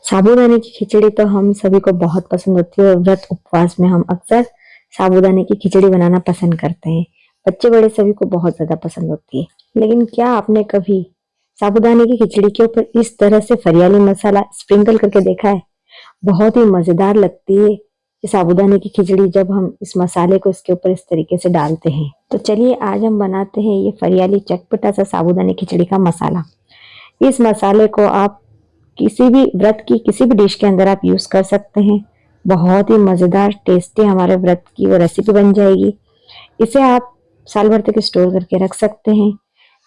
साबूदाने की खिचड़ी तो हम सभी को बहुत पसंद होती है और व्रत उपवास में हम अक्सर साबूदाने की खिचड़ी बनाना पसंद करते हैं। बच्चे बड़े सभी को बहुत ज्यादा पसंद होती है। लेकिन क्या आपने कभी साबूदाने की खिचड़ी के ऊपर इस तरह से फरियाली मसाला स्प्रिंकल करके देखा है? बहुत ही मजेदार लगती है ये साबूदाने की खिचड़ी जब हम इस मसाले को इसके ऊपर इस तरीके से डालते हैं। तो चलिए आज हम बनाते हैं ये फरियाली चटपटा सा साबूदाने खिचड़ी का मसाला। इस मसाले को आप किसी भी व्रत की किसी भी डिश के अंदर आप यूज कर सकते हैं। बहुत ही मजेदार टेस्टी हमारे व्रत की वो रेसिपी बन जाएगी। इसे आप साल भर तक स्टोर करके रख सकते हैं।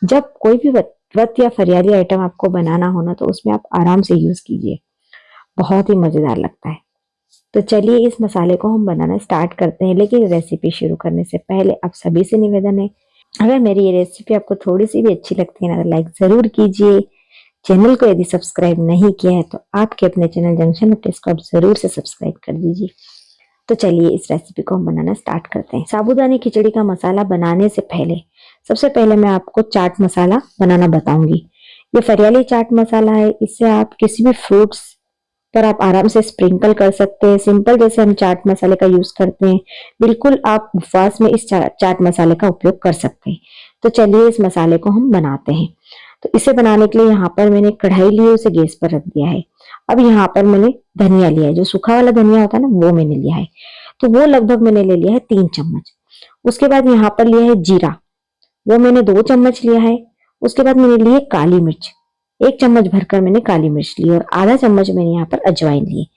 जब कोई भी व्रत या फरियाली आइटम आपको बनाना हो ना, तो उसमें आप आराम से यूज कीजिए, बहुत ही मजेदार लगता है। तो चलिए इस मसाले को हम बनाना स्टार्ट करते हैं। लेकिन रेसिपी शुरू करने से पहले आप सभी से निवेदन है, अगर मेरी ये रेसिपी आपको थोड़ी सी भी अच्छी लगती है ना, तो लाइक जरूर कीजिए। चैनल को यदि सब्सक्राइब नहीं किया है तो आपके अपने चैनल जंक्शन टेस्ट को आप जरूर से सब्सक्राइब कर दीजिए। तो चलिए इस रेसिपी को हम बनाना स्टार्ट करते हैं। साबूदाने खिचड़ी का मसाला बनाने से पहले सबसे पहले मैं आपको चाट मसाला बनाना बताऊंगी। ये फरियाली चाट मसाला है। इससे आप किसी भी फ्रूट्स पर आप आराम से स्प्रिंकल कर सकते हैं। सिंपल जैसे हम चाट मसाले का यूज करते हैं, बिल्कुल आप उपवास में इस चाट मसाले का उपयोग कर सकते हैं। तो चलिए इस मसाले को हम बनाते हैं। तो इसे बनाने के लिए यहाँ पर मैंने कढ़ाई ली है, उसे गैस पर रख दिया है। अब यहाँ पर मैंने धनिया लिया है, जो सूखा वाला धनिया होता है ना, वो मैंने लिया है। तो वो लगभग मैंने ले लिया है 3 चम्मच। उसके बाद यहाँ पर लिया है जीरा, वो मैंने 2 चम्मच लिया है। उसके बाद मैंने ली है काली मिर्च, 1 चम्मच भरकर मैंने काली मिर्च ली और आधा चम्मच मैंने यहाँ पर अजवाइन ली।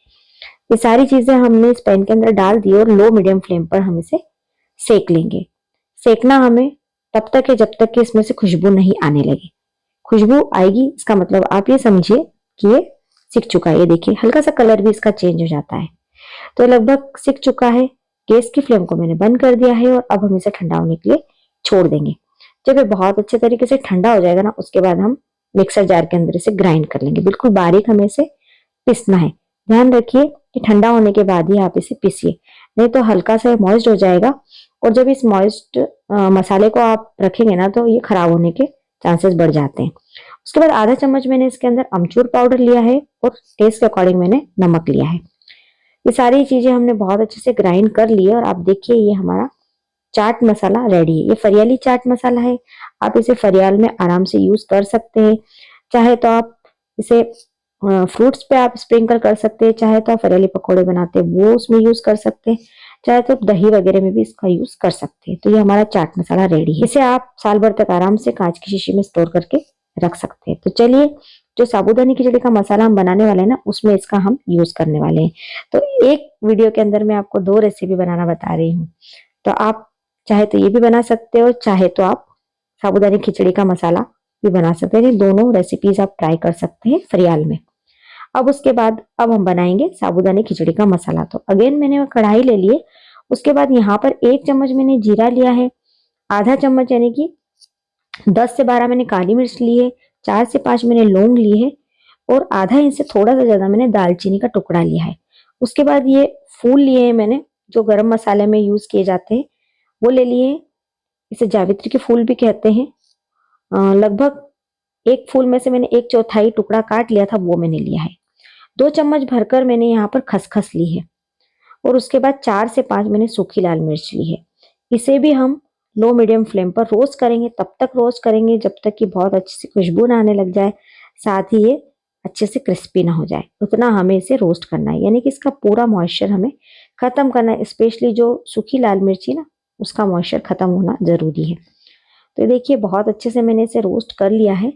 ये सारी चीजें हमने इस पैन के अंदर डाल दी और लो मीडियम फ्लेम पर हम इसे सेक लेंगे। सेकना हमें तब तक है जब तक कि इसमें से खुशबू नहीं आने लगे। खुशबू आएगी इसका मतलब आप ये समझिए कि ये सिक चुका है। ये देखिए हल्का सा कलर भी इसका चेंज हो जाता है। तो लगभग सिक चुका है। गैस की फ्लेम को मैंने बंद कर दिया है और अब हम इसे ठंडा होने के लिए छोड़ देंगे। जब ये बहुत अच्छे तरीके से ठंडा हो जाएगा ना, उसके बाद हम मिक्सर जार के अंदर इसे ग्राइंड कर लेंगे। बिल्कुल बारीक हमें इसे पीसना है। ध्यान रखिए कि ठंडा होने के बाद ही आप इसे पीसिए, नहीं तो हल्का सा मॉइस्ट हो जाएगा और जब इस मॉइस्ट मसाले को आप रखेंगे ना, तो ये खराब होने के चांसेस बढ़ जाते हैं। उसके बाद आधा चम्मच मैंने इसके अंदर अमचूर पाउडर लिया है और टेस्ट के अकॉर्डिंग मैंने नमक लिया है। ये सारी चीजें हमने बहुत अच्छे से ग्राइंड कर ली है और आप देखिए ये हमारा चाट मसाला रेडी है। ये फरियाली चाट मसाला है। आप इसे फरियाल में आराम से यूज कर सकते हैं। चाहे तो आप इसे फ्रूट्स पे आप स्प्रिंकल कर सकते हैं, चाहे तो आप फरियाली पकौड़े बनाते हैं वो उसमें यूज कर सकते हैं, चाहे तो दही वगैरह में भी इसका यूज कर सकते हैं। तो ये हमारा चाट मसाला रेडी है। इसे आप साल भर तक आराम से कांच की शीशी में स्टोर करके रख सकते हैं। तो चलिए जो साबूदानी खिचड़ी का मसाला हम बनाने वाले हैं ना, उसमें इसका हम यूज करने वाले हैं। तो एक वीडियो के अंदर मैं आपको 2 रेसिपी बनाना बता रही हूँ। तो आप चाहे तो ये भी बना सकते हो, चाहे तो आप साबूदानी खिचड़ी का मसाला भी बना सकते हैं। दोनों रेसिपीज आप ट्राई कर सकते हैं फरियाल में। अब उसके बाद अब हम बनाएंगे साबूदानी खिचड़ी का मसाला। तो अगेन मैंने कढ़ाई ले लिए। उसके बाद यहाँ पर 1 चम्मच मैंने जीरा लिया है, आधा चम्मच यानी कि 10 से 12 मैंने काली मिर्च ली है, 4 से 5 मैंने लौंग ली है और आधा इंच से थोड़ा सा ज्यादा मैंने दालचीनी का टुकड़ा लिया है। उसके बाद ये फूल लिए हैं मैंने, जो गरम मसाले में यूज किए जाते हैं, वो ले लिए हैं। इसे जावित्री के फूल भी कहते हैं। लगभग एक फूल में से मैंने 1/4 टुकड़ा काट लिया था, वो मैंने लिया है। 2 चम्मच भरकर मैंने यहाँ पर खसखस ली है और उसके बाद 4 से 5 मैंने सूखी लाल मिर्च ली है। इसे भी हम लो मीडियम फ्लेम पर रोस्ट करेंगे। तब तक रोस्ट करेंगे जब तक कि बहुत अच्छी सी खुशबू ना आने लग जाए, साथ ही ये अच्छे से क्रिस्पी ना हो जाए, उतना हमें इसे रोस्ट करना है। यानी कि इसका पूरा मॉइस्चर हमें खत्म करना है। स्पेशली जो सूखी लाल मिर्ची ना, उसका मॉइस्चर खत्म होना जरूरी है। तो देखिए बहुत अच्छे से मैंने इसे रोस्ट कर लिया है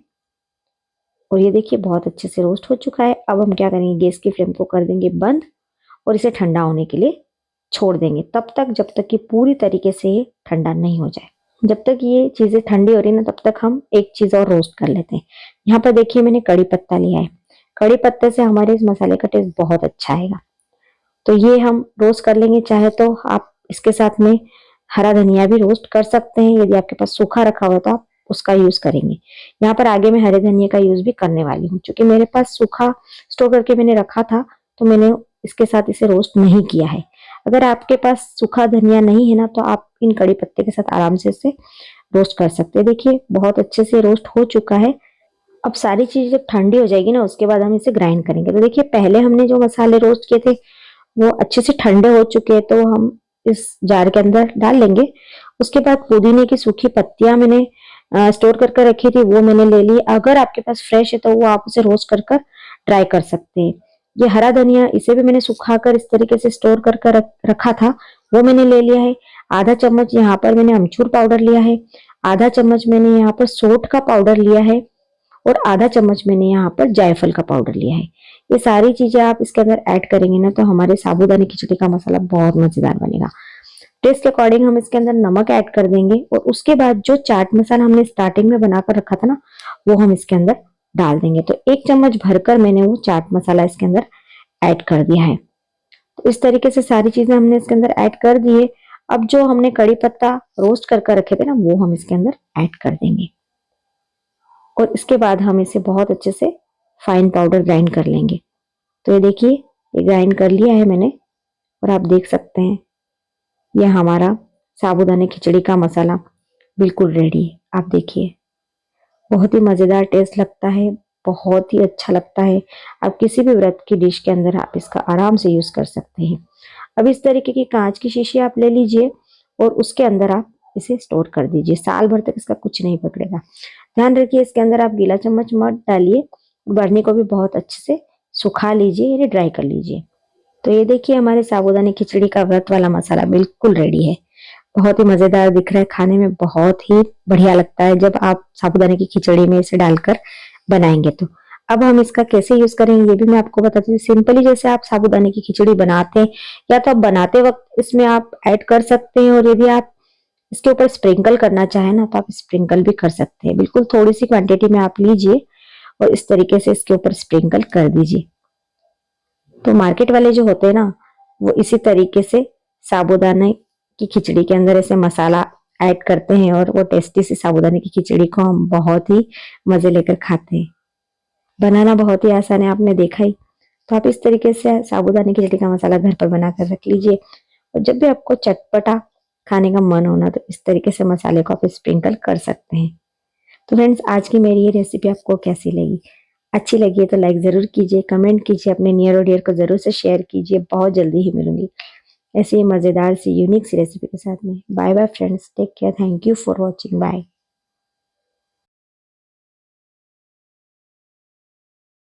और ये देखिए बहुत अच्छे से रोस्ट हो चुका है। अब हम क्या करेंगे, गैस की फ्लेम को कर देंगे बंद और इसे ठंडा होने के लिए छोड़ देंगे, तब तक जब तक कि पूरी तरीके से ये ठंडा नहीं हो जाए। जब तक ये चीजें ठंडी हो रही है ना, तब तक हम एक चीज और रोस्ट कर लेते हैं। यहाँ पर देखिए मैंने कड़ी पत्ता लिया है। कड़ी पत्ते से हमारे इस मसाले का टेस्ट बहुत अच्छा आएगा। तो ये हम रोस्ट कर लेंगे। चाहे तो आप इसके साथ में हरा धनिया भी रोस्ट कर सकते हैं। यदि आपके पास सूखा रखा हुआ तो आप उसका यूज करेंगे। यहाँ पर आगे मैं हरे धनिया का यूज भी करने वाली हूँ, क्योंकि मेरे पास सूखा स्टोर करके मैंने रखा था, तो मैंने इसके साथ इसे रोस्ट नहीं किया है। अगर आपके पास सूखा धनिया नहीं है ना, तो आप इन कड़ी पत्ते के साथ आराम से इसे रोस्ट कर सकते हैं। देखिए बहुत अच्छे से रोस्ट हो चुका है। अब सारी चीज जब ठंडी हो जाएगी ना, उसके बाद हम इसे ग्राइंड करेंगे। तो देखिए पहले हमने जो मसाले रोस्ट किए थे वो अच्छे से ठंडे हो चुके हैं, तो हम इस जार के अंदर डाल लेंगे। उसके बाद पुदीने की सूखी पत्तियां मैंने स्टोर करके रखी थी, वो मैंने ले ली। अगर आपके पास फ्रेश है तो वो आप उसे रोस्ट कर ट्राई कर सकते हैं। ये हरा धनिया, इसे भी मैंने सुखाकर इस तरीके से स्टोर कर रखा था, वो मैंने ले लिया है। आधा चम्मच यहाँ पर मैंने अमचूर पाउडर लिया है, आधा चम्मच मैंने यहाँ पर सौंठ का पाउडर लिया है, और आधा चम्मच मैंने यहाँ पर जायफल का पाउडर लिया है। ये सारी चीजें आप इसके अंदर ऐड करेंगे ना, तो हमारे साबूदानी खिचड़ी का मसाला बहुत मजेदार बनेगा। टेस्ट के अकॉर्डिंग हम इसके अंदर नमक ऐड कर देंगे, और उसके बाद जो चाट मसाला हमने स्टार्टिंग में बनाकर रखा था ना, वो हम इसके अंदर डाल देंगे। तो 1 चम्मच भरकर मैंने वो चाट मसाला इसके अंदर ऐड कर दिया है। तो इस तरीके से सारी चीजें हमने इसके अंदर ऐड कर दी है। अब जो हमने कड़ी पत्ता रोस्ट कर रखे थे ना, वो हम इसके अंदर ऐड कर देंगे, और इसके बाद हम इसे बहुत अच्छे से फाइन पाउडर ग्राइंड कर लेंगे। तो ये देखिए, ये ग्राइंड कर लिया है मैंने, और आप देख सकते हैं ये हमारा साबूदाने खिचड़ी का मसाला बिल्कुल रेडी है। आप देखिए, बहुत ही मजेदार टेस्ट लगता है, बहुत ही अच्छा लगता है। आप किसी भी व्रत की डिश के अंदर आप इसका आराम से यूज कर सकते हैं। अब इस तरीके की कांच की शीशी आप ले लीजिए, और उसके अंदर आप इसे स्टोर कर दीजिए। साल भर तक इसका कुछ नहीं पकड़ेगा। ध्यान रखिए, इसके अंदर आप गीला चम्मच मत डालिए। बरनी को भी बहुत अच्छे से सुखा लीजिए, यानी ड्राई कर लीजिए। तो ये देखिए, हमारे साबूदानी खिचड़ी का व्रत वाला मसाला बिल्कुल रेडी है। बहुत ही मजेदार दिख रहा है, खाने में बहुत ही बढ़िया लगता है जब आप साबूदाने की खिचड़ी में इसे डालकर बनाएंगे। तो अब हम इसका कैसे यूज करेंगे ये भी मैं आपको बताती हूँ। सिंपली जैसे आप साबूदाने की खिचड़ी बनाते हैं, या तो आप बनाते वक्त इसमें आप ऐड कर सकते हैं, और यदि आप इसके ऊपर स्प्रिंकल करना चाहें ना, तो आप स्प्रिंकल भी कर सकते हैं। बिल्कुल थोड़ी सी क्वांटिटी में आप लीजिए, और इस तरीके से इसके ऊपर स्प्रिंकल कर दीजिए। तो मार्केट वाले जो होते हैं ना, वो इसी तरीके से साबूदाने की खिचड़ी के अंदर ऐसे मसाला ऐड करते हैं, और वो टेस्टी सी साबूदाने की खिचड़ी को हम बहुत ही मजे लेकर खाते हैं। बनाना बहुत ही आसान है, आपने देखा ही। तो आप इस तरीके से साबूदाने की खिचड़ी का मसाला घर पर बनाकर रख लीजिए, और जब भी आपको चटपटा खाने का मन होना, तो इस तरीके से मसाले को आप स्प्रिंकल कर सकते हैं। तो फ्रेंड्स, आज की मेरी ये रेसिपी आपको कैसी लगी? अच्छी लगी है तो लाइक जरूर कीजिए, कमेंट कीजिए, अपने नियर और डियर को जरूर से शेयर कीजिए। बहुत जल्दी ही मिलूंगी ऐसी मजेदार सी यूनिक सी रेसिपी के साथ में। Bye bye friends, take care, thank you for watching, bye.